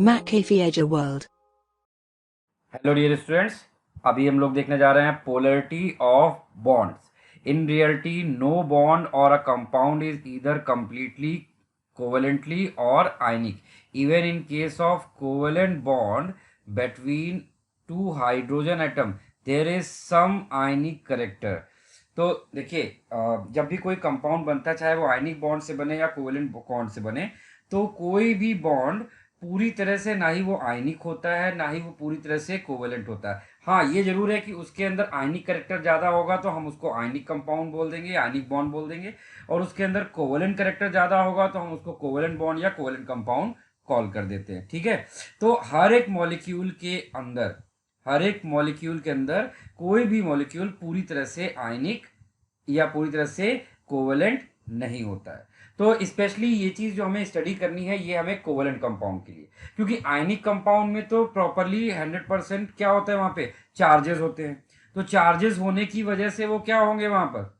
McAfee World. Hello dear students, अभी हम लोग देखने जा रहे हैं polarity of bonds. In reality no bond or a compound is either completely covalently or ionic. Even in case of covalent bond between two hydrogen atom there is some ionic character. तो देखिए, जब भी कोई compound बनता है, चाहे वो ionic bond से बने या कोवेलेंट बॉन्ड से बने, तो कोई भी बॉन्ड पूरी तरह से ना ही वो आयनिक होता है, ना ही वो पूरी तरह से कोवेलेंट होता है. हाँ, ये जरूर है कि उसके अंदर आयनिक करेक्टर ज़्यादा होगा तो हम उसको आयनिक कंपाउंड बोल देंगे, आयनिक बॉन्ड बोल देंगे. और उसके अंदर कोवेलेंट करेक्टर ज़्यादा होगा तो हम उसको कोवेलेंट बॉन्ड या कोवेलेंट कंपाउंड कॉल कर देते हैं. ठीक है. तो हर एक मॉलिक्यूल के अंदर कोई भी मॉलिक्यूल पूरी तरह से आयनिक या पूरी तरह से कोवेलेंट नहीं होता है. तो स्पेशली ये चीज़ जो हमें स्टडी करनी है, ये हमें कोवेलेंट कंपाउंड के लिए, क्योंकि आयनिक कंपाउंड में तो प्रॉपरली 100% क्या होता है, वहाँ पे चार्जेस होते हैं. तो चार्जेस होने की वजह से वो क्या होंगे, वहाँ पर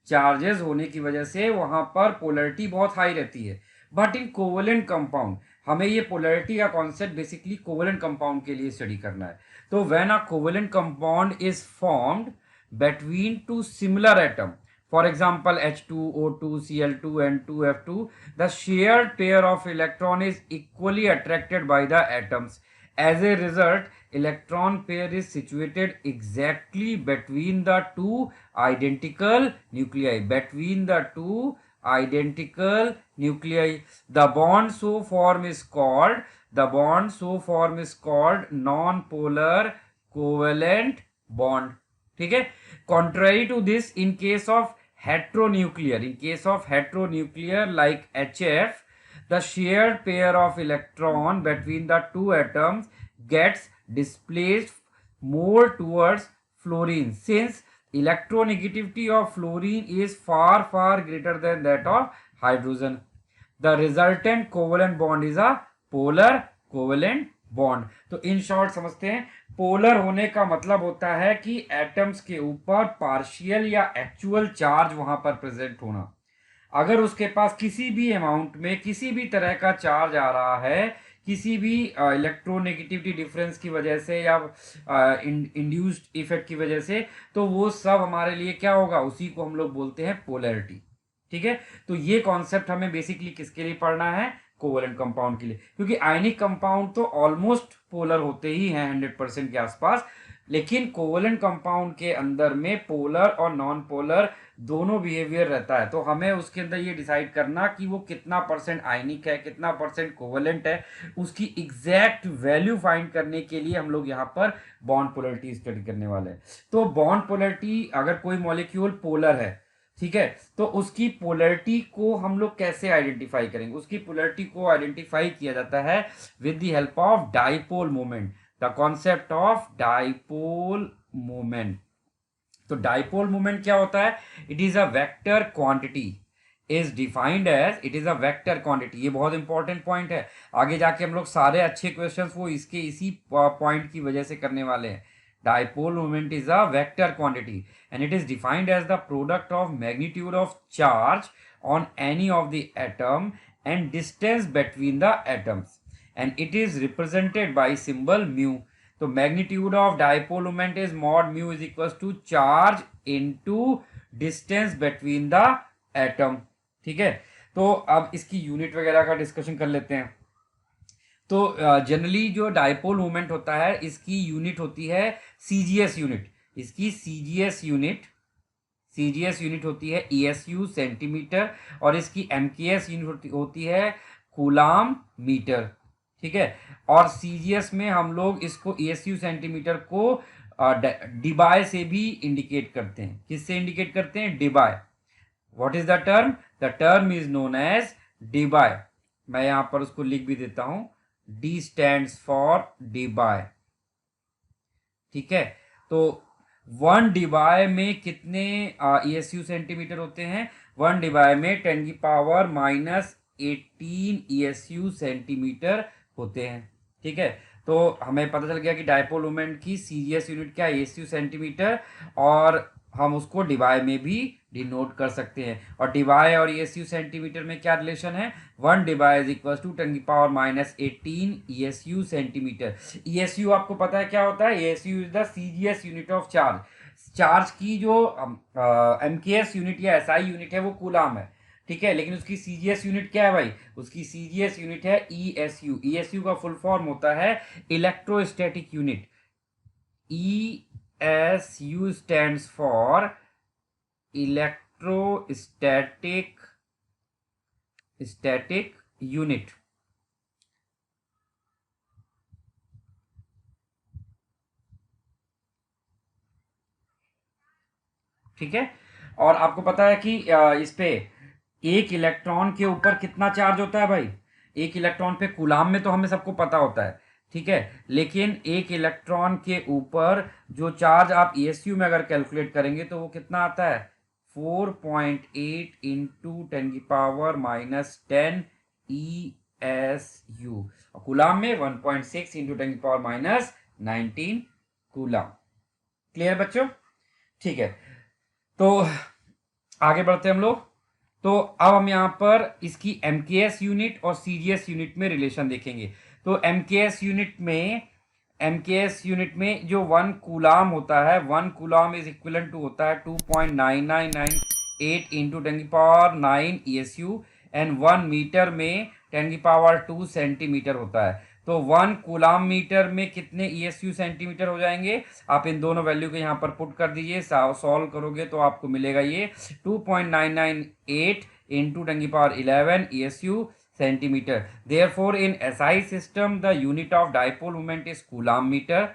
चार्जेस होने की वजह से वहाँ पर पोलैरिटी बहुत हाई रहती है. बट इन कोवेलेंट कंपाउंड हमें ये पोलैरिटी का कॉन्सेप्ट बेसिकली कोवेलेंट कंपाउंड के लिए स्टडी करना है. तो when a covalent compound is formed between two similar atom, for example H2O2 Cl2 N2F2, the shared pair of electron is equally attracted by the atoms. As a result, electron pair is situated exactly between the two identical nuclei. The bond so formed is called non-polar covalent bond. ठीक है. Contrary to this, in case of heteronuclear like HF, the shared pair of electron between the two atoms gets displaced more towards fluorine, since electronegativity of fluorine is far greater than that of hydrogen. The resultant covalent bond is a polar covalent bond. तो in short समझते हैं, polar होने का मतलब होता है कि atoms के ऊपर पार्शियल या एक्चुअल चार्ज वहां पर प्रेजेंट होना. अगर उसके पास किसी भी अमाउंट में किसी भी तरह का चार्ज आ रहा है, किसी भी इलेक्ट्रोनेगेटिविटी डिफरेंस की वजह से या इंड्यूस्ड इफेक्ट की वजह से, तो वो सब हमारे लिए क्या होगा, उसी को हम लोग बोलते हैं पोलैरिटी. ठीक है. तो ये कॉन्सेप्ट हमें बेसिकली किसके लिए पढ़ना है, कोवेलेंट कंपाउंड के लिए, क्योंकि आयनिक कंपाउंड तो ऑलमोस्ट पोलर होते ही हैं 100% के आसपास. लेकिन कोवेलेंट कंपाउंड के अंदर में पोलर और नॉन पोलर दोनों बिहेवियर रहता है. तो हमें उसके अंदर ये डिसाइड करना कि वो कितना परसेंट आयनिक है, कितना परसेंट कोवेलेंट है, उसकी एग्जैक्ट वैल्यू फाइंड करने के लिए हम लोग यहाँ पर बॉन्ड पोलरिटी स्टडी करने वाले हैं. तो बॉन्ड पोलरिटी, अगर कोई मॉलिक्यूल पोलर है, ठीक है, तो उसकी पोलैरिटी को हम लोग कैसे आइडेंटिफाई करेंगे. उसकी पोलैरिटी को आइडेंटिफाई किया जाता है with the help of dipole moment. The concept of dipole moment. तो डाइपोल मोमेंट क्या होता है, it is a vector quantity. It is a vector quantity. ये बहुत इंपॉर्टेंट पॉइंट है. आगे जाके हम लोग सारे अच्छे क्वेश्चंस वो इसके इसी पॉइंट की वजह से करने वाले हैं. Dipole moment is a vector quantity and it is defined as the product of magnitude of charge on any of the atom and distance between the atoms, and it is represented by symbol mu. तो magnitude of dipole moment is mod mu is equals to charge into distance between the atom. ठीक है. तो अब इसकी unit वगैरह का discussion कर लेते हैं. तो जनरली जो डाइपोल मूवमेंट होता है, इसकी यूनिट होती है सीजीएस यूनिट. इसकी सीजीएस यूनिट होती है ईएसयू सेंटीमीटर, और इसकी एमकेएस यूनिट होती है कूलाम मीटर. ठीक है. और सीजीएस में हम लोग इसको ईएसयू सेंटीमीटर को डिबाय से भी इंडिकेट करते हैं. किससे इंडिकेट करते हैं, debye. What is the term is known as debye. मैं यहां पर उसको लिख भी देता हूं. D stands for debye. ठीक है. तो 1 डिबाय में कितने ईएसयू सेंटीमीटर होते हैं, 1 डिबाय में 10 की पावर -18 ईएसयू सेंटीमीटर होते हैं. ठीक है. तो हमें पता चल गया कि डाइपोल मोमेंट की सीजीएस यूनिट क्या है, ईएसयू सेंटीमीटर, और हम उसको डिवाई में भी डिनोट कर सकते हैं। और डिवाई और ESU सेंटीमीटर में क्या रिलेशन है, 1 debye is equal to 10⁻18 ESU centimetre. ESU आपको पता है क्या होता है, ESU is the CGS unit of charge. Charge की जो MKS यूनिट या SI यूनिट है वो कूलाम है, ठीक है, लेकिन उसकी CGS यूनिट क्या है भाई, उसकी CGS यूनिट है ESU। ESU का फुल फॉर्म होता है electrostatic unit. ESU stands for static unit। ठीक है, और आपको पता है कि इस पे एक इलेक्ट्रॉन के ऊपर कितना चार्ज होता है भाई, एक इलेक्ट्रॉन पे कूलाम में तो हमें सबको पता होता है, ठीक है, लेकिन एक इलेक्ट्रॉन के ऊपर जो चार्ज आप ESU में अगर कैलकुलेट करेंगे तो वो कितना आता है, 4.8 इंटू 10⁻⁻10 ESU, और कूलाम में 1.6 इंटू 10⁻⁻19 कूलाम। क्लियर बच्चों, ठीक है, तो आगे बढ़ते हैं हम लोग। तो अब हम यहाँ पर इसकी MKS यूनिट और CGS यूनिट में रिलेशन देखेंगे। तो MKS यूनिट में जो 1 कूलाम होता है, 1 कूलाम इज इक्विवेलेंट टू होता है 2.9998 इंटू 10⁻9 ESU, एंड 1 मीटर में 10⁻2 सेंटीमीटर होता है। तो 1 कूलाम मीटर में कितने ESU सेंटीमीटर हो जाएंगे, आप इन दोनों वैल्यू को यहाँ पर पुट कर दीजिए, सॉल्व करोगे तो आपको मिलेगा ये 2.998 into 10⁻11 ESU centimeter. Therefore, in SI system, the unit of dipole moment is coulomb meter.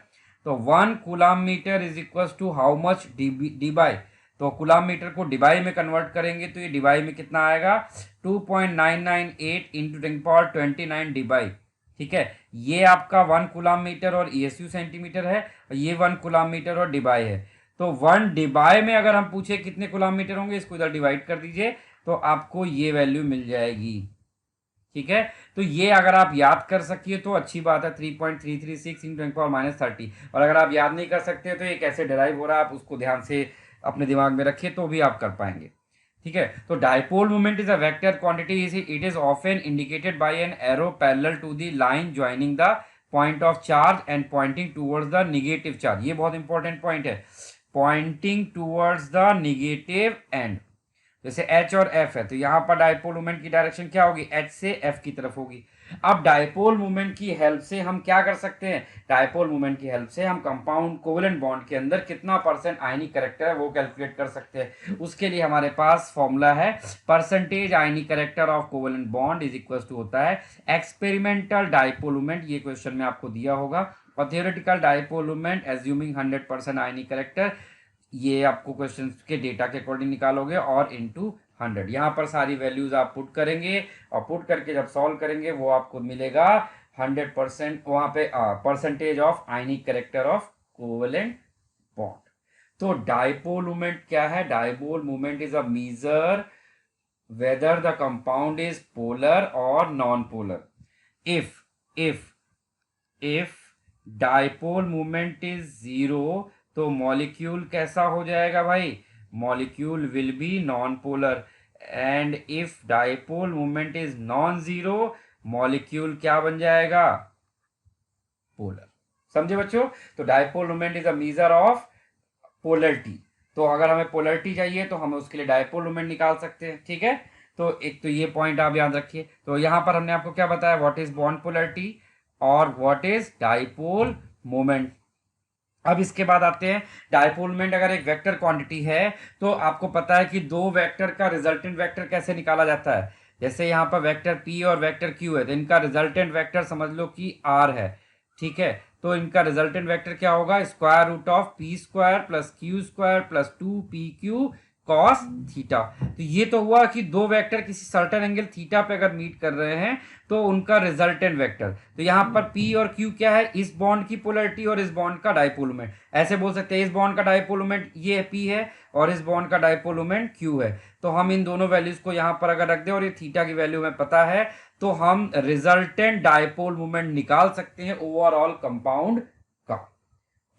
तो 1 coulomb metre is equal to how much debye, तो कूलाम मीटर को डिबाई में कन्वर्ट करेंगे तो ये डिबाई में कितना आएगा, 2.998 इंटू 10⁻29 डिबाई, ठीक है, ये आपका 1 कूलाम मीटर और ESU सेंटीमीटर है, और ये 1 कूलाम मीटर और डिबाई है। तो 1 डिबाई में अगर हम पूछे कितने कूलाम मीटर होंगे, इसको इधर डिवाइड कर दीजिए तो आपको ये वैल्यू मिल जाएगी, ठीक है। तो ये अगर आप याद कर सकिए तो अच्छी बात है, 3.336 इंटू 10⁻30, और अगर आप याद नहीं कर सकते तो ये कैसे डिराइव हो रहा है आप उसको ध्यान से अपने दिमाग में रखिए तो भी आप कर पाएंगे, ठीक है। तो dipole moment is a vector quantity, it is often indicated by an arrow parallel to the line joining the point of charge and pointing towards the negative charge. ये बहुत इंपॉर्टेंट पॉइंट है, pointing towards the negative end. जैसे H और F है तो यहाँ पर dipole moment की डायरेक्शन क्या होगी, H से F की तरफ होगी। अब डाइपोल मोमेंट की हेल्प से हम क्या कर सकते हैं, डाइपोल मोमेंट की हेल्प से हम कंपाउंड कोवेलेंट बॉन्ड के अंदर कितना परसेंट आयनिक करेक्टर है वो कैलकुलेट कर सकते हैं। उसके लिए हमारे पास फॉर्मूला है, percentage ionic character of covalent bond is equal to होता है एक्सपेरिमेंटल डाइपोल मोमेंट, ये क्वेश्चन में आपको दिया होगा, और theoretical dipole moment assuming 100% ionic character, ये आपको क्वेश्चन के डेटा के अकॉर्डिंग निकालोगे, और इनटू 100 यहाँ पर सारी वैल्यूज आप पुट करेंगे, और पुट करके जब सॉल्व करेंगे वो आपको मिलेगा 100%, वहां पे percentage of ionic character of covalent bond. तो डाइपोल मोमेंट क्या है, dipole moment is a measure whether the compound is polar और non polar. If dipole moment is 0 तो मॉलिक्यूल कैसा हो जाएगा भाई, molecule will be non polar, and if dipole moment is non zero molecule क्या बन जाएगा, पोलर। समझे बच्चों, तो dipole moment is a measure of polarity, तो अगर हमें पोलरिटी चाहिए तो हम उसके लिए डाइपोल मोमेंट निकाल सकते हैं, ठीक है। तो एक तो ये पॉइंट आप याद रखिए। तो यहां पर हमने आपको क्या बताया, व्हाट इज बॉन्ड पोलरिटी और व्हाट इज डाइपोल मोमेंट। अब इसके बाद आते हैं डाइपोल मोमेंट अगर एक वेक्टर क्वांटिटी है तो आपको पता है कि दो वेक्टर का रिजल्टेंट वेक्टर कैसे निकाला जाता है। जैसे यहाँ पर वेक्टर P और वेक्टर Q है तो इनका रिजल्टेंट वेक्टर समझ लो कि R है, ठीक है। तो इनका रिजल्टेंट वेक्टर क्या होगा, square root of P square plus Q square plus 2PQ cos theta. तो ये तो हुआ कि दो वेक्टर किसी सर्टेन एंगल थीटा पे अगर मीट कर रहे हैं तो उनका रिजल्टेंट वेक्टर। तो यहाँ पर P और Q क्या है, इस बॉन्ड की पोलरिटी और इस बॉन्ड का डाइपोल मोमेंट। ऐसे बोल सकते हैं इस बॉन्ड का डाइपोल मोमेंट ये P है और इस बॉन्ड का डाइपोल मोमेंट Q है। तो हम इन दोनों वैल्यूज को यहाँ पर अगर रख दें और ये थीटा की वैल्यू हमें पता है तो हम रिजल्टेंट डाइपोल मोमेंट निकाल सकते हैं ओवरऑल कंपाउंड का।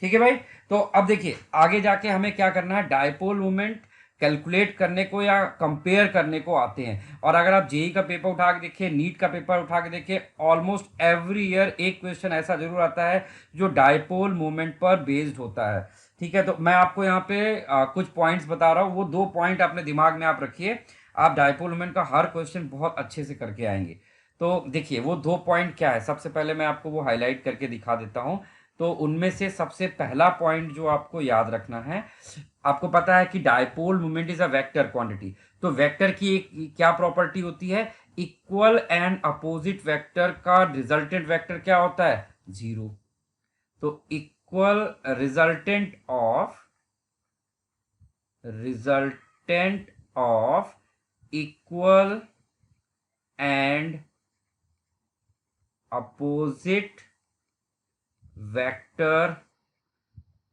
ठीक है भाई। तो अब देखिए आगे जाके हमें क्या करना है, डायपोल मोमेंट कैलकुलेट करने को या कंपेयर करने को आते हैं। और अगर आप जेई का पेपर उठा के देखिए, नीट का पेपर उठा के देखिए, ऑलमोस्ट एवरी ईयर एक क्वेश्चन ऐसा जरूर आता है जो डायपोल मोमेंट पर बेस्ड होता है। ठीक है, तो मैं आपको यहाँ पे कुछ पॉइंट्स बता रहा हूँ, वो 2 पॉइंट अपने दिमाग में आप रखिए, आप डायपोल मोमेंट का हर क्वेश्चन बहुत अच्छे से करके आएंगे। तो देखिए वो 2 पॉइंट क्या है, सबसे पहले मैं आपको वो हाईलाइट करके दिखा देता हूँ। तो उनमें से सबसे पहला पॉइंट जो आपको याद रखना है, आपको पता है कि dipole moment is a vector quantity. तो वेक्टर की एक क्या प्रॉपर्टी होती है, इक्वल एंड अपोजिट वेक्टर का रिजल्टेंट वेक्टर क्या होता है, 0। तो equal resultant of equal and opposite vector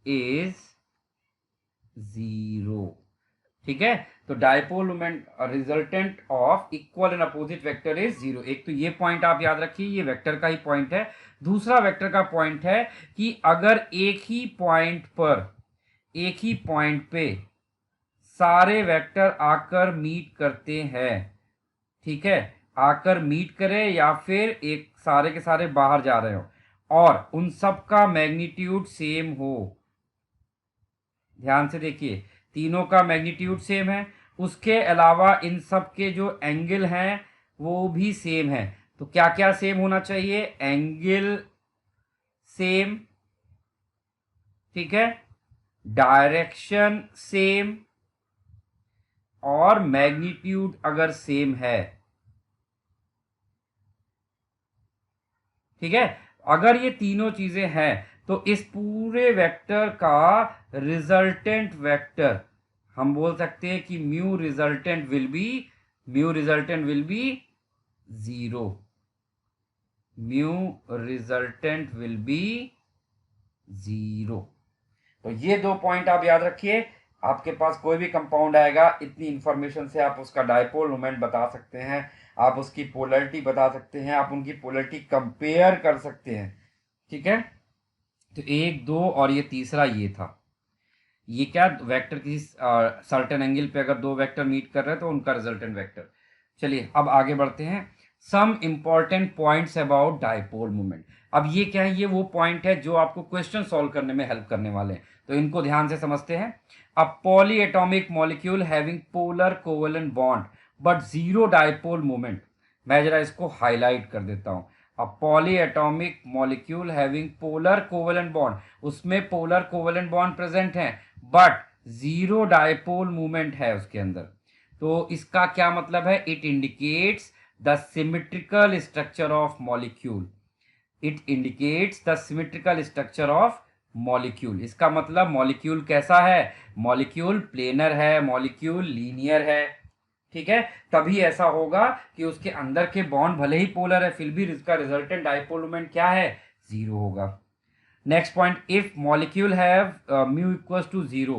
is 0। ठीक है, तो dipole moment resultant of equal and opposite vector is 0। एक तो ये पॉइंट आप याद रखिए, ये वेक्टर का ही पॉइंट है। दूसरा वेक्टर का पॉइंट है कि अगर एक ही पॉइंट पे सारे वेक्टर आकर मीट करते हैं, ठीक है, आकर मीट करे या फिर एक सारे के सारे बाहर जा रहे हो और उन सब का मैग्नीट्यूड सेम हो, ध्यान से देखिए तीनों का मैग्नीट्यूड सेम है, उसके अलावा इन सब के जो एंगल हैं वो भी सेम है। तो क्या क्या सेम होना चाहिए, एंगल सेम, ठीक है, डायरेक्शन सेम और मैग्नीट्यूड अगर सेम है, ठीक है, अगर ये तीनों चीजें हैं तो इस पूरे वेक्टर का रिजल्टेंट वेक्टर हम बोल सकते हैं कि mu resultant will be 0। Mu resultant will be 0। तो ये 2 पॉइंट आप याद रखिए। आपके पास कोई भी कंपाउंड आएगा, इतनी इंफॉर्मेशन से आप उसका डायपोल मोमेंट बता सकते हैं, आप उसकी पोलरिटी बता सकते हैं, आप उनकी पोलरिटी कंपेयर कर सकते हैं। ठीक है, तो 1 2 और ये तीसरा ये था, ये क्या, वेक्टर किसी सर्टेन एंगल पे अगर 2 वेक्टर मीट कर रहे हैं तो उनका रिजल्टेंट वेक्टर। चलिए अब आगे बढ़ते हैं, some important points about dipole moment. अब ये क्या है, ये वो पॉइंट है जो आपको क्वेश्चन सॉल्व करने में हेल्प करने वाले हैं, तो इनको ध्यान से समझते हैं। A polyatomic molecule having polar covalent bond but zero dipole moment, मैं जरा इसको हाईलाइट कर देता हूं। A polyatomic molecule having polar covalent bond, उसमें पोलर कोवेलेंट बॉन्ड प्रेजेंट है बट जीरो डायपोल मूवमेंट है उसके अंदर। तो इसका क्या मतलब है, it indicates the symmetrical structure of molecule. It indicates the symmetrical structure of molecule. इसका मतलब मॉलिक्यूल कैसा है, मॉलिक्यूल प्लेनर है, मॉलिक्यूल लीनियर है। ठीक है, तभी ऐसा होगा कि उसके अंदर के बॉन्ड भले ही पोलर है फिर भी इसका रिजल्टेंट डायपोल मोमेंट क्या है, 0 होगा। Next point, if molecule have mu equals to 0,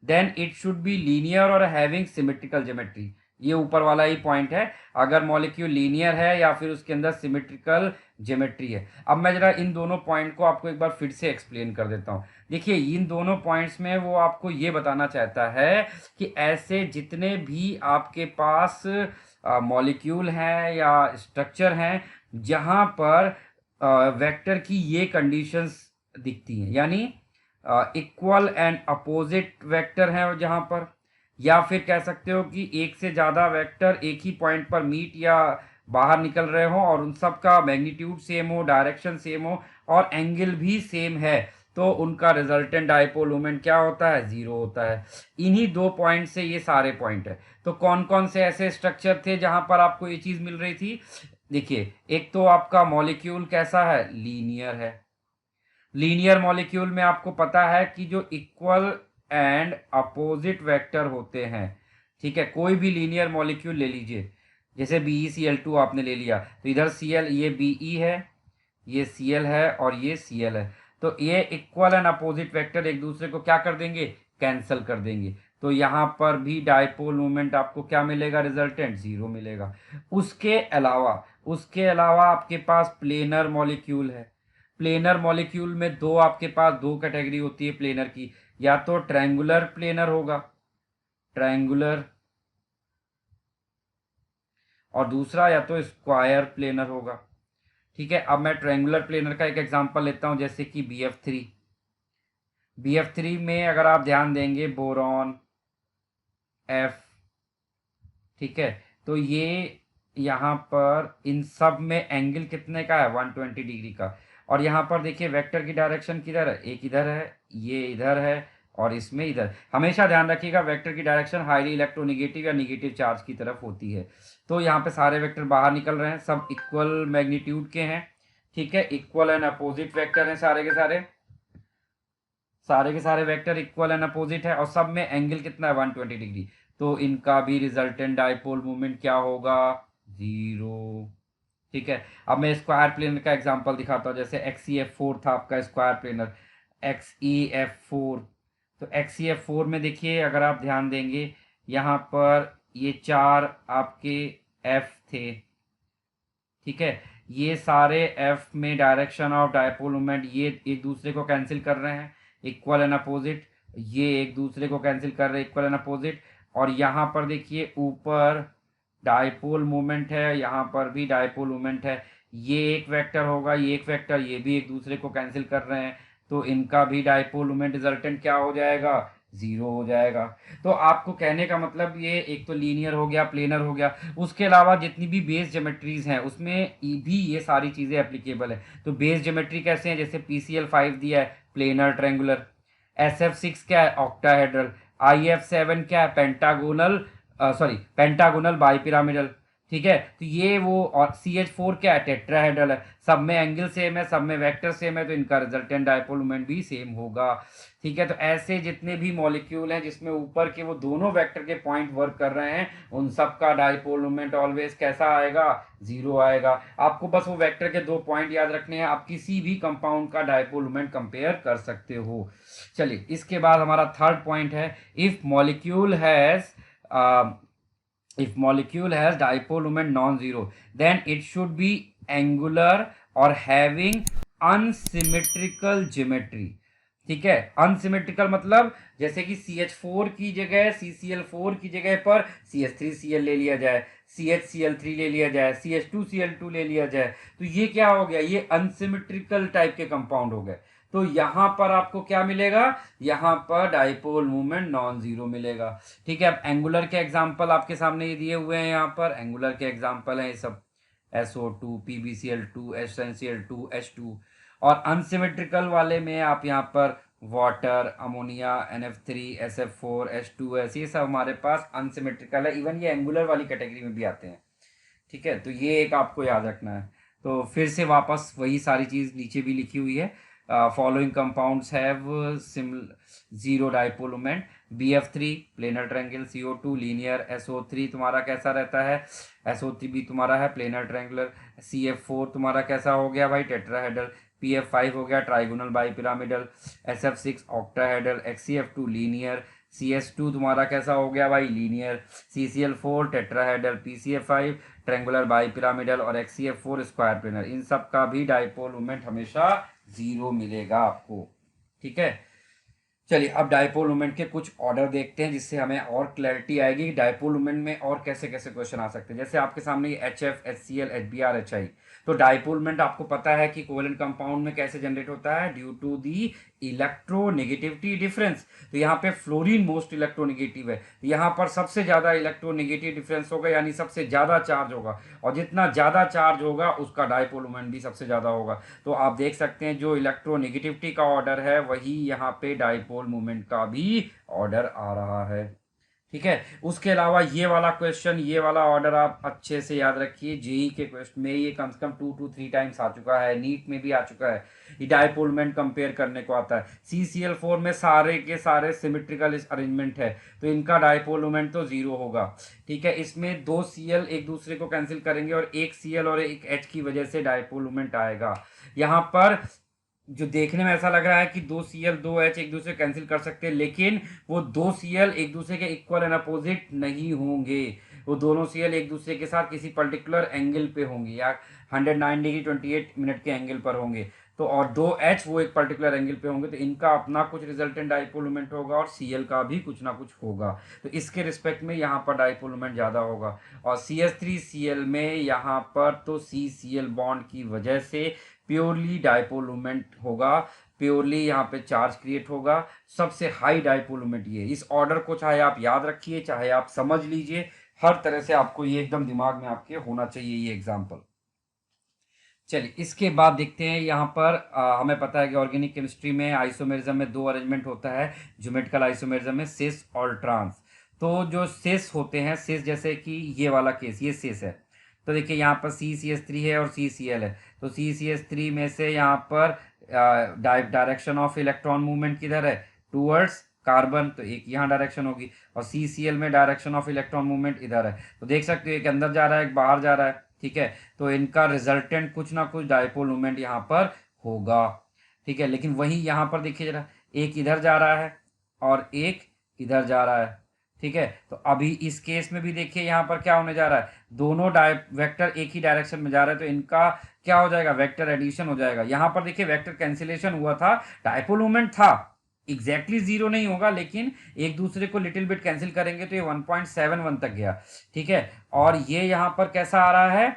then it should be linear or having symmetrical geometry। ये ऊपर वाला ही पॉइंट है, अगर मॉलिक्यूल लीनियर है या फिर उसके अंदर सिमेट्रिकल ज्योमेट्री है। अब मैं जरा इन दोनों पॉइंट को आपको एक बार फिर से एक्सप्लेन कर देता हूँ। देखिए इन दोनों पॉइंट्स में वो आपको ये बताना चाहता है कि ऐसे जितने भी आपके पास मॉलिक्यूल हैं या स्ट्रक्चर हैं जहाँ पर वेक्टर की ये कंडीशंस दिखती हैं, यानी इक्वल एंड अपोजिट वेक्टर है जहां पर, या फिर कह सकते हो कि एक से ज़्यादा वेक्टर एक ही पॉइंट पर मीट या बाहर निकल रहे हो और उन सब का मैग्नीट्यूड सेम हो, डायरेक्शन सेम हो और एंगल भी सेम है, तो उनका रिजल्टेंट डायपोल मोमेंट क्या होता है, 0 होता है। इन्हीं 2 पॉइंट से ये सारे पॉइंट है। तो कौन कौन से ऐसे स्ट्रक्चर थे जहां पर आपको ये चीज़ मिल रही थी, देखिए एक तो आपका मॉलिक्यूल कैसा है, लीनियर है। लीनियर मॉलिक्यूल में आपको पता है कि जो इक्वल एंड अपोजिट वेक्टर होते हैं, ठीक है, कोई भी लीनियर मॉलिक्यूल ले लीजिए, जैसे BeCl2 आपने ले लिया तो इधर Cl, ये Be है, ये Cl है और ये Cl है, तो ये इक्वल एंड अपोजिट वेक्टर एक दूसरे को क्या कर देंगे, कैंसल कर देंगे। तो यहाँ पर भी डायपोल मोमेंट आपको क्या मिलेगा, रिजल्टेंट 0 मिलेगा। उसके अलावा आपके पास प्लेनर मॉलिक्यूल है, प्लेनर मॉलिक्यूल में दो आपके पास दो कैटेगरी होती है प्लेनर की, या तो ट्रायंगुलर प्लेनर होगा, ट्रायंगुलर, और दूसरा या तो स्क्वायर प्लेनर होगा। ठीक है, अब मैं ट्रायंगुलर प्लेनर का एक एग्जांपल लेता हूं, जैसे कि BF3। BF3 में अगर आप ध्यान देंगे बोरॉन F, ठीक है, तो ये यहाँ पर इन सब में एंगल कितने का है, 120 डिग्री का। और यहाँ पर देखिए वेक्टर की डायरेक्शन किधर है, एक इधर है, ये इधर है, और इसमें इधर। हमेशा ध्यान रखिएगा वेक्टर की डायरेक्शन हाईली इलेक्ट्रोनिगेटिव या निगेटिव चार्ज की तरफ होती है। तो यहाँ पे सारे वेक्टर बाहर निकल रहे हैं, सब इक्वल मैग्नीट्यूड के हैं। ठीक है, इक्वल एंड अपोजिट वेक्टर हैं सारे के सारे, सारे के सारे वेक्टर इक्वल एंड अपोजिट है, और सब में एंगल कितना है, 120 डिग्री। तो इनका भी रिजल्टेंट डाइपोल मोमेंट क्या होगा, 0। ठीक है, अब मैं स्क्वायर प्लेनर का एग्जांपल दिखाता हूँ, जैसे XeF4 था आपका स्क्वायर प्लेनर, XeF4। तो XeF4 में देखिए अगर आप ध्यान देंगे यहाँ पर ये चार आपके F थे। ठीक है, ये सारे F में डायरेक्शन ऑफ डाइपोल मोमेंट ये एक दूसरे को कैंसिल कर रहे हैं, इक्वल एंड अपोजिट, ये एक दूसरे को कैंसिल कर रहे हैं, इक्वल एंड अपोजिट। और यहाँ पर देखिए ऊपर डाइपोल मोमेंट है, यहाँ पर भी डाइपोल मोमेंट है, ये एक वेक्टर होगा, ये एक वेक्टर, ये भी एक दूसरे को कैंसिल कर रहे हैं, तो इनका भी डाइपोल मोमेंट रिजल्टेंट क्या हो जाएगा, 0 हो जाएगा। तो आपको कहने का मतलब ये एक तो लीनियर हो गया, प्लेनर हो गया, उसके अलावा जितनी भी बेस ज्योमेट्रीज हैं उसमें भी ये सारी चीज़ें एप्लीकेबल है। तो बेस ज्योमेट्री कैसे हैं, जैसे PCL5 दिया है प्लेनर ट्रायंगुलर, SF6 क्या है, ऑक्टाहेड्रल, IF7 क्या है, पेंटागोनल, सॉरी पेंटागोनल बाइपिरामिडल। ठीक है, तो ये वो, और CH4 क्या है, टेट्राहेड्रल है। सब में एंगल सेम है, सब में वेक्टर सेम है, तो इनका रिजल्टेंट डाइपोल मोमेंट भी सेम होगा। ठीक है, तो ऐसे जितने भी मॉलिक्यूल हैं जिसमें ऊपर के वो दोनों वेक्टर के पॉइंट वर्क कर रहे हैं, उन सब का डाइपोल मोमेंट ऑलवेज कैसा आएगा, 0 आएगा। आपको बस वो वेक्टर के दो पॉइंट याद रखने हैं, आप किसी भी कंपाउंड का डाइपोल मोमेंट कंपेयर कर सकते हो। चलिए, इसके बाद हमारा थर्ड पॉइंट है, if molecule has if molecule has dipole moment non-zero, then it should be angular or having unsymmetrical geometry। ठीक है, अनसिमेट्रिकल मतलब जैसे कि CH4 की जगह CCl4 की जगह पर CH3Cl ले लिया जाए, CHCl3 ले लिया जाए, CH2Cl2 ले लिया जाए, तो ये क्या हो गया, ये अनसिमेट्रिकल टाइप के कंपाउंड हो गए। तो यहां पर आपको क्या मिलेगा, यहां पर डाइपोल मूवमेंट नॉन जीरो मिलेगा। ठीक है, अब एंगुलर के एग्जांपल आपके सामने ये दिए हुए हैं, यहाँ पर एंगुलर के एग्जांपल हैं ये सब, SO2, PbCl2, HNCl2, H2। और अनसिमेट्रिकल वाले में आप यहाँ पर water, ammonia, NF3, SF4, H2S, ये सब हमारे पास अनसिमेट्रिकल है। इवन ये एंगुलर वाली कैटेगरी में भी आते हैं। ठीक है, तो ये एक आपको याद रखना है। तो फिर से वापस वही सारी चीज़ नीचे भी लिखी हुई है, following compounds have zero dipole moment, BF3 planar triangle, CO2 linear, SO3 तुम्हारा कैसा रहता है, SO3 भी तुम्हारा है प्लेनर ट्रायंगुलर, CF4 तुम्हारा कैसा हो गया भाई, टेट्राहेड्रल, PF5 हो गया trigonal bipyramidal, SF6 octahedral, XCF2 linear, CS2 तुम्हारा कैसा हो गया भाई, linear, CCl4 tetrahedral, PCF5 triangular bipyramidal, और XCF4 स्क्वायर प्लेनर। इन सब का भी डाइपोल मोमेंट हमेशा 0 मिलेगा आपको। ठीक है, चलिए अब डाइपोल मोमेंट के कुछ ऑर्डर देखते हैं, जिससे हमें और क्लैरिटी आएगी कि डाइपोल मोमेंट में और कैसे कैसे क्वेश्चन आ सकते हैं। जैसे आपके सामने HF, HCl, HBr, HI, तो डाइपोल मोमेंट आपको पता है कि कोवेलेंट कंपाउंड में कैसे जनरेट होता है, due to the electronegativity difference. तो यहाँ पे फ्लोरीन मोस्ट इलेक्ट्रोनेगेटिव है, तो यहाँ पर सबसे ज्यादा इलेक्ट्रोनेगेटिव डिफरेंस होगा, यानी सबसे ज्यादा चार्ज होगा, और जितना ज्यादा चार्ज होगा उसका डाइपोल मोमेंट भी सबसे ज्यादा होगा। तो आप देख सकते हैं जो इलेक्ट्रोनेगेटिविटी का ऑर्डर है वही यहाँ पे डाइपोल मोमेंट का भी ऑर्डर आ रहा है। ठीक है, उसके अलावा ये वाला क्वेश्चन, ये वाला ऑर्डर आप अच्छे से याद रखिए, जेई के क्वेश्चन में ये कम से कम 2 to 3 टाइम्स आ चुका है, नीट में भी आ चुका है। ये डाइपोल मोमेंट कंपेयर करने को आता है। CCl4 में सारे के सारे सिमेट्रिकल अरेंजमेंट है, तो इनका डाइपोल मोमेंट तो 0 होगा। ठीक है, इसमें 2 Cl एक दूसरे को कैंसिल करेंगे और एक Cl और एक H की वजह से डाइपोल मोमेंट आएगा। यहाँ पर जो देखने में ऐसा लग रहा है कि 2 Cl 2 H एक दूसरे कैंसिल कर सकते हैं, लेकिन वो 2 Cl एक दूसरे के इक्वल एंड अपोजिट नहीं होंगे। वो दोनों सीएल एक दूसरे के साथ किसी पर्टिकुलर एंगल पे होंगे या 109 डिग्री 28 मिनट के एंगल पर होंगे, तो और दो एच वो एक पर्टिकुलर एंगल पे होंगे, तो इनका अपना कुछ रिजल्टेंट डाइपोल मोमेंट होगा और सीएल का भी कुछ ना कुछ होगा, तो इसके रिस्पेक्ट में यहाँ पर डाइपोल मोमेंट ज़्यादा होगा। और CH3Cl में यहाँ पर तो CCl बॉन्ड की वजह से प्योरली डाइपोल मोमेंट होगा, प्योरली यहाँ पे चार्ज क्रिएट होगा, सबसे हाई डाइपोल मोमेंट ये। इस ऑर्डर को चाहे आप याद रखिए चाहे आप समझ लीजिए, हर तरह से आपको ये एकदम दिमाग में आपके होना चाहिए ये एग्जाम्पल। चलिए इसके बाद देखते हैं यहाँ पर हमें पता है कि ऑर्गेनिक केमिस्ट्री में आइसोमेरिज्म में दो अरेंजमेंट होता है, ज्योमेट्रिकल आइसोमेरिज्म में सिस और ट्रांस। तो जो सिस होते हैं, सिस जैसे कि ये वाला केस, ये सिस है, तो देखिए यहाँ पर CCH3 है और CCl है, तो CCH3 में से यहाँ पर डायरेक्शन ऑफ इलेक्ट्रॉन मूवमेंट किधर है, टूवर्ड्स कार्बन, तो एक यहाँ डायरेक्शन होगी, और CCl में डायरेक्शन ऑफ इलेक्ट्रॉन मूवमेंट इधर है, तो देख सकते हो एक अंदर जा रहा है एक बाहर जा रहा है, ठीक है, तो इनका रिजल्टेंट कुछ ना कुछ डाइपोल मूवमेंट यहाँ पर होगा, ठीक है। लेकिन वही यहाँ पर देखिए जरा, एक इधर जा रहा है और एक इधर जा रहा है, ठीक है, तो अभी इस केस में भी देखिए यहाँ पर क्या होने जा रहा है, दोनों वेक्टर एक ही डायरेक्शन में जा रहे हैं, तो इनका क्या हो जाएगा, वेक्टर एडिशन हो जाएगा। यहाँ पर देखिए वेक्टर कैंसिलेशन हुआ था, डाइपोल मोमेंट था, एग्जैक्टली जीरो नहीं होगा, लेकिन एक दूसरे को लिटिल बिट कैंसिल करेंगे तो ये 1.71 तक गया, ठीक है। और ये यहाँ पर कैसा आ रहा है,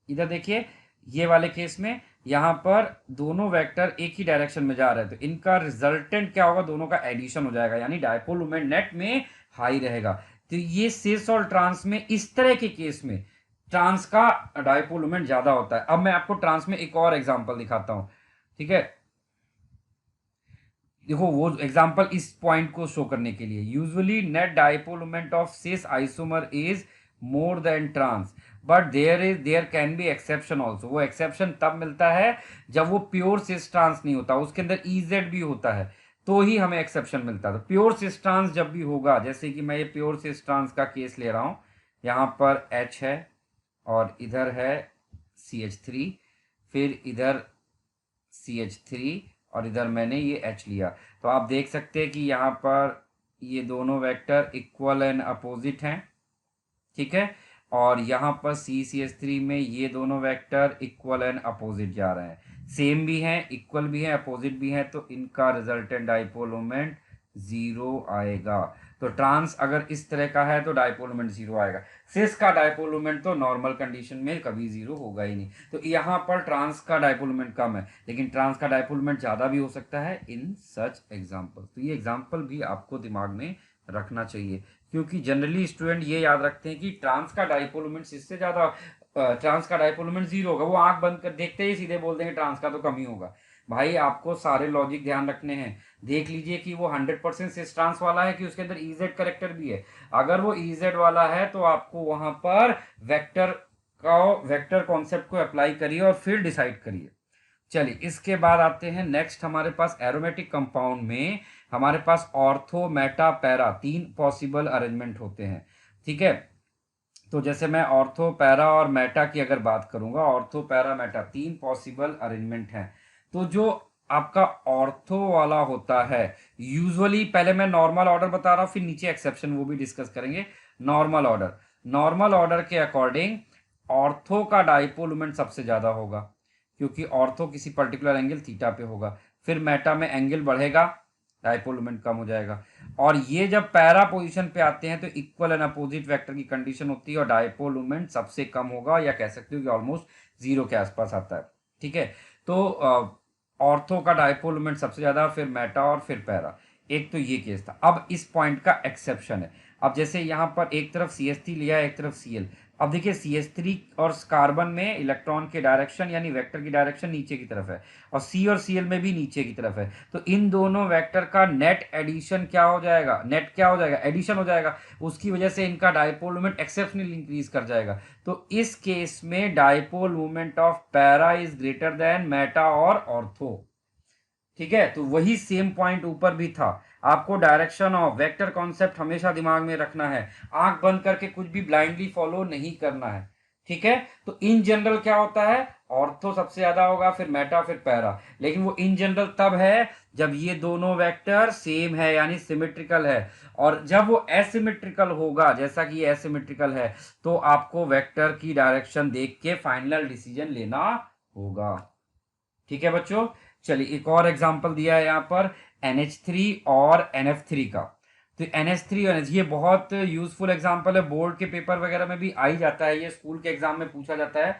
इधर देखिए ये वाले केस में यहाँ पर दोनों वेक्टर एक ही डायरेक्शन में जा रहे हैं, तो इनका रिजल्टेंट क्या होगा, दोनों का एडिशन हो जाएगा, यानी डाइपोल मोमेंट नेट में हाई रहेगा। तो ये सिस और ट्रांस में, इस तरह के केस में ट्रांस का डाइपोल मोमेंट ज्यादा होता है। अब मैं आपको ट्रांस में एक और एग्जांपल दिखाता हूं, ठीक है, देखो वो एग्जांपल इस पॉइंट को शो करने के लिए, usually net dipole moment of cis isomer is more than trans, but there can be exception also. वो एक्सेप्शन तब मिलता है जब वो प्योर सिस ट्रांस नहीं होता, उसके अंदर EZ भी होता है, तो ही हमें एक्सेप्शन मिलता है। तो प्योर सिस ट्रांस जब भी होगा, जैसे कि मैं ये प्योर सिस ट्रांस का केस ले रहा हूं, यहाँ पर H है और इधर है CH3, फिर इधर CH3 और इधर मैंने ये H लिया, तो आप देख सकते हैं कि यहाँ पर ये दोनों वेक्टर इक्वल एंड अपोजिट हैं, ठीक है, और यहाँ पर CCH3 में ये दोनों वेक्टर इक्वल एंड अपोजिट जा रहे हैं, सेम भी हैं, इक्वल भी हैं, अपोजिट भी हैं, तो इनका रिजल्टेंट डाइपोल मोमेंट जीरो आएगा। तो ट्रांस अगर इस तरह का है तो डाइपोल मोमेंट जीरो आएगा, सिस का डाइपोल मोमेंट तो नॉर्मल कंडीशन में कभी जीरो होगा ही नहीं। तो यहाँ पर ट्रांस का डाइपोल मोमेंट कम है, लेकिन ट्रांस का डाइपोल मोमेंट ज्यादा भी हो सकता है इन सच एग्जाम्पल। तो ये एग्जाम्पल भी आपको दिमाग में रखना चाहिए, क्योंकि जनरली स्टूडेंट ये याद रखते हैं कि ट्रांस का डाइपोल मोमेंट सिस से ज्यादा, ट्रांस का डाइपोल मोमेंट जीरो होगा, वो आंख बंद कर देखते ही सीधे बोल देंगे ट्रांस का तो कम ही होगा। भाई आपको सारे लॉजिक ध्यान रखने हैं, देख लीजिए कि वो 100% सिस ट्रांस वाला है कि उसके अंदर EZ करेक्टर भी है। अगर वो EZ वाला है तो आपको वहां पर वेक्टर कॉन्सेप्ट को अप्लाई करिए और फिर डिसाइड करिए। चलिए इसके बाद आते हैं नेक्स्ट, हमारे पास एरोमेटिक कंपाउंड में हमारे पास ortho meta para 3 possible arrangement होते हैं, ठीक है। तो जैसे मैं ऑर्थो पैरा और मेटा की अगर बात करूंगा, ortho para Meta 3 possible arrangement हैं। तो जो आपका ऑर्थो वाला होता है, यूजुअली पहले मैं नॉर्मल ऑर्डर बता रहा हूं, फिर नीचे एक्सेप्शन वो भी डिस्कस करेंगे। नॉर्मल ऑर्डर के अकॉर्डिंग ऑर्थो का डाइपोल मोमेंट सबसे ज्यादा होगा, क्योंकि ऑर्थो किसी पर्टिकुलर एंगल थीटा पे होगा। फिर मेटा में एंगल बढ़ेगा, डाइपोल मोमेंट कम हो जाएगा। और ये जब पैरा पोजीशन पे आते हैं तो इक्वल एंड अपोजिट वेक्टर की कंडीशन होती है और डाइपोल मोमेंट सबसे कम होगा, या कह सकते हो कि ऑलमोस्ट जीरो के आसपास आता है, ठीक है। तो ऑर्थो का डाइपोल मोमेंट सबसे ज्यादा, फिर मेटा और फिर पैरा। एक तो ये केस था। अब इस पॉइंट का एक्सेप्शन है। अब जैसे यहाँ पर एक तरफ CH3 लिया है, एक तरफ Cl। अब देखिए CH3 और कार्बन में इलेक्ट्रॉन के डायरेक्शन यानी वेक्टर की डायरेक्शन नीचे की तरफ है, और C और Cl में भी नीचे की तरफ है। तो इन दोनों वेक्टर का नेट एडिशन क्या हो जाएगा, नेट क्या हो जाएगा, एडिशन हो जाएगा। उसकी वजह से इनका डाइपोल मोमेंट एक्सेप्शनली इंक्रीज कर जाएगा। तो इस केस में dipole moment of para is greater than Meta और ऑर्थो, ठीक है। तो वही सेम पॉइंट ऊपर भी था। आपको डायरेक्शन ऑफ वेक्टर कॉन्सेप्ट हमेशा दिमाग में रखना है, आंख बंद करके कुछ भी ब्लाइंडली फॉलो नहीं करना है, ठीक है। तो इन जनरल क्या होता है, ऑर्थो सबसे ज्यादा होगा, फिर मेटा, फिर पैरा। लेकिन वो इन जनरल तब है जब ये दोनों वेक्टर सेम है यानी सिमेट्रिकल है, और जब वो एसिमेट्रिकल होगा, जैसा कि ये एसिमेट्रिकल है, तो आपको वेक्टर की डायरेक्शन देख के फाइनल डिसीजन लेना होगा। ठीक है बच्चों, चलिए एक और एग्जांपल दिया है यहाँ पर NH3 और NF3 का। तो NH3 और NH, ये बहुत यूजफुल एग्जांपल है, बोर्ड के पेपर वगैरह में भी आ ही जाता है, ये स्कूल के एग्जाम में पूछा जाता है,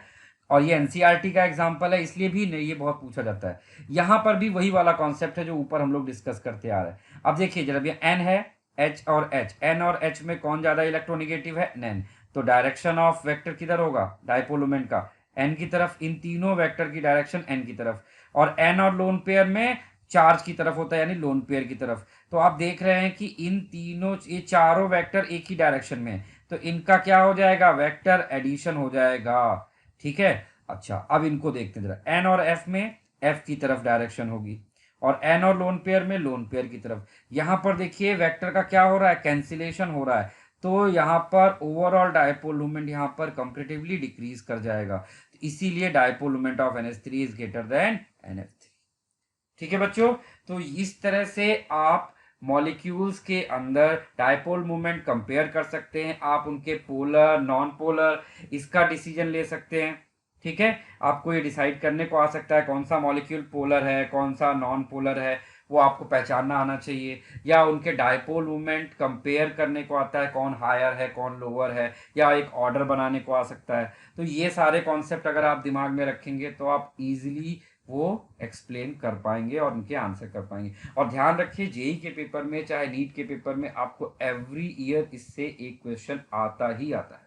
और ये एनसीईआरटी का एग्जांपल है, इसलिए भी नहीं ये बहुत पूछा जाता है। यहाँ पर भी वही वाला कॉन्सेप्ट है जो ऊपर हम लोग डिस्कस करते आ रहे हैं। अब देखिए जरा, ये N है, H और H, N और H में कौन ज्यादा इलेक्ट्रोनिगेटिव है? N। तो डायरेक्शन ऑफ वेक्टर किधर होगा? डायपोल मोमेंट का N की तरफ, इन तीनों वेक्टर की डायरेक्शन N की तरफ, और N और लोन पेयर में चार्ज की तरफ होता है, यानी लोन पेयर की तरफ। तो आप देख रहे हैं कि इन तीनों, ये चारों वेक्टर एक ही डायरेक्शन में, तो इनका क्या हो जाएगा? वेक्टर एडिशन हो जाएगा। ठीक है, अच्छा अब इनको देखते हैं जरा। एन और एफ में एफ की तरफ डायरेक्शन होगी, और एन और लोन पेयर में लोन पेयर की तरफ। यहां पर देखिए वेक्टर का क्या हो रहा है? कैंसिलेशन हो रहा है, तो यहां पर ओवरऑल डायपोल मोमेंट यहां पर कंपैरेटिवली डिक्रीज कर जाएगा, तो इसीलिए dipole moment of NH3 is greater than NF3। ठीक है बच्चों, तो इस तरह से आप मॉलिक्यूल्स के अंदर डायपोल मोमेंट कंपेयर कर सकते हैं, आप उनके पोलर, नॉन पोलर, इसका डिसीजन ले सकते हैं। ठीक है, आपको ये डिसाइड करने को आ सकता है कौन सा मॉलिक्यूल पोलर है, कौन सा नॉन पोलर है, वो आपको पहचानना आना चाहिए। या उनके डायपोल मोमेंट कंपेयर करने को आता है, कौन हायर है कौन लोअर है, या एक ऑर्डर बनाने को आ सकता है। तो ये सारे कॉन्सेप्ट अगर आप दिमाग में रखेंगे तो आप इजीली वो एक्सप्लेन कर पाएंगे और उनके आंसर कर पाएंगे। और ध्यान रखिए, जेई के पेपर में चाहे नीट के पेपर में आपको एवरी ईयर इससे एक क्वेश्चन आता ही आता है।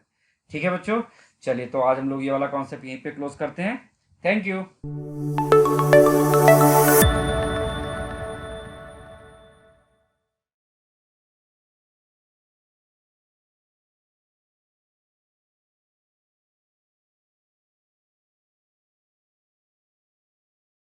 ठीक है बच्चों, चलिए तो आज हम लोग ये वाला कॉन्सेप्ट यहीं पे क्लोज करते हैं। Thank you.